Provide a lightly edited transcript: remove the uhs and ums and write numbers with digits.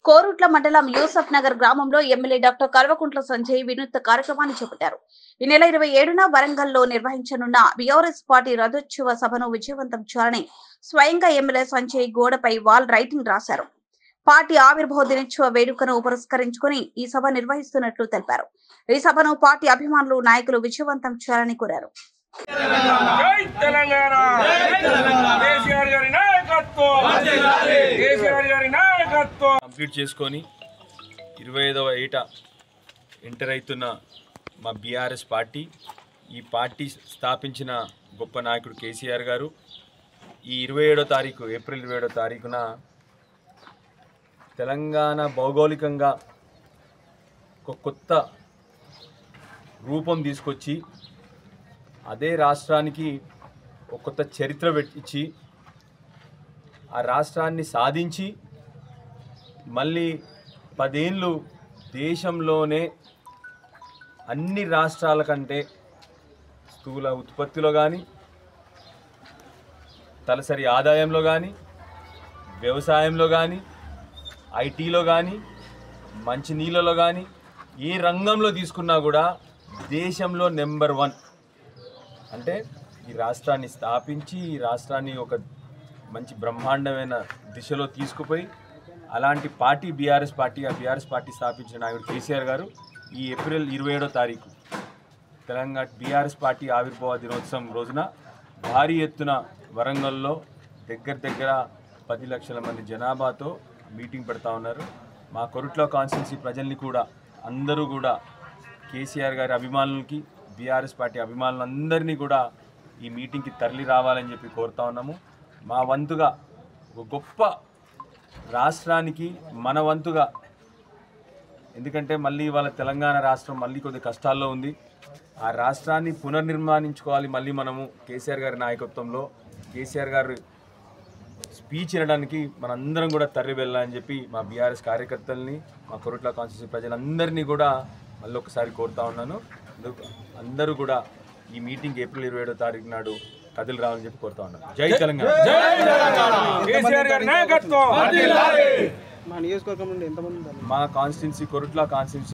కోరుట్ల మండలం యూసఫ్ నగర్ గ్రామంలో MLA doctor Kalvakuntla Sanjay వినూత్న కార్యక్రమాన్ని చేపట్టారు. ఈ నెల 27న వరంగల్లో నిర్వహించనున్న బీఆర్ఎస్ పార్టీ రథోత్సవ సభను విజయవంతం చేయాలని స్వయంగా ఎమ్మెల్యే సంజయ్ గోడపై వాల్ రైటింగ్ రాశారు. పార్టీ ఆవిర్భావ దినోత్సవ వేడుకను పురస్కరించుకుని ఈ సభ నిర్వహిస్తున్నట్లు తెలిపారు. ఈ సభను పార్టీ అభిమానులు నాయకులు విజయవంతం చేయాలని కోరారు. కంప్లీట్ చేసుకొని 25వ ఏట ఎంటర్ అవుతున్న మా బీఆర్ఎస్ పార్టీ, ఈ పార్టీ స్థాపించిన గొప్ప నాయకుడు కేసీఆర్ గారు ఈ 27వ తారీఖు ఏప్రిల్ 27వ తారీఖున తెలంగాణ భౌగోళికంగా ఒక కొత్త రూపం తీసుకొచ్చి అదే రాష్ట్రానికి ఒక కొత్త చరిత్ర ఇచ్చి ఆ రాష్ట్రాన్ని సాధించి మళ్ళీ 10 ఏళ్ళు దేశంలోనే అన్ని రాష్ట్రాల కంటే స్థూల ఉత్పత్తిలో కానీ, తలసరి ఆదాయంలో కానీ, వ్యవసాయంలో కానీ, ఐటీలో కానీ, మంచినీళ్ళలో కానీ, ఏ రంగంలో తీసుకున్నా కూడా దేశంలో నెంబర్ 1. అంటే ఈ రాష్ట్రాన్ని స్థాపించి ఈ రాష్ట్రాన్ని ఒక మంచి బ్రహ్మాండమైన దిశలో తీసుకుపోయి అలాంటి పార్టీ బీఆర్ఎస్ పార్టీ, ఆ బీఆర్ఎస్ పార్టీ స్థాపించిన నాయకుడు కేసీఆర్ గారు ఈ ఏప్రిల్ 27వ తారీఖు తెలంగాణ బీఆర్ఎస్ పార్టీ ఆవిర్భావ దినోత్సవం రోజున భారీ ఎత్తున వరంగల్లో దగ్గర 10 లక్షల మంది జనాభాతో మీటింగ్ పెడతా ఉన్నారు. మా కొరుట్ల కాన్స్టిట్యున్సీ ప్రజల్ని కూడా అందరూ కూడా కేసీఆర్ గారి అభిమానులకి, బీఆర్ఎస్ పార్టీ అభిమానులందరినీ కూడా ఈ మీటింగ్కి తరలి రావాలని చెప్పి కోరుతా ఉన్నాము. మా వంతుగా ఒక గొప్ప రాష్ట్రానికి మన వంతుగా, ఎందుకంటే మళ్ళీ వాళ్ళ తెలంగాణ రాష్ట్రం మళ్ళీ కొద్ది కష్టాల్లో ఉంది. ఆ రాష్ట్రాన్ని పునర్నిర్మాణించుకోవాలి. మళ్ళీ మనము కేసీఆర్ గారి నాయకత్వంలో కేసీఆర్ గారు స్పీచ్ వినడానికి మనందరం కూడా తరలి వెళ్ళాలని చెప్పి మా బీఆర్ఎస్ కార్యకర్తల్ని, మా కొరుట్ల కాన్స్టిట్యున్సీ ప్రజలందరినీ కూడా మళ్ళీ ఒకసారి కోరుతా ఉన్నాను. అందరూ కూడా ఈ మీటింగ్ ఏప్రిల్ 27వ తారీఖు నాడు కదిలి రావాలని చెప్పి కోరుతా ఉన్నాను. జై తెలంగాణ. మా కాన్స్టిట్యున్సీ కొరుట్ల కాన్స్టిట్యున్సీ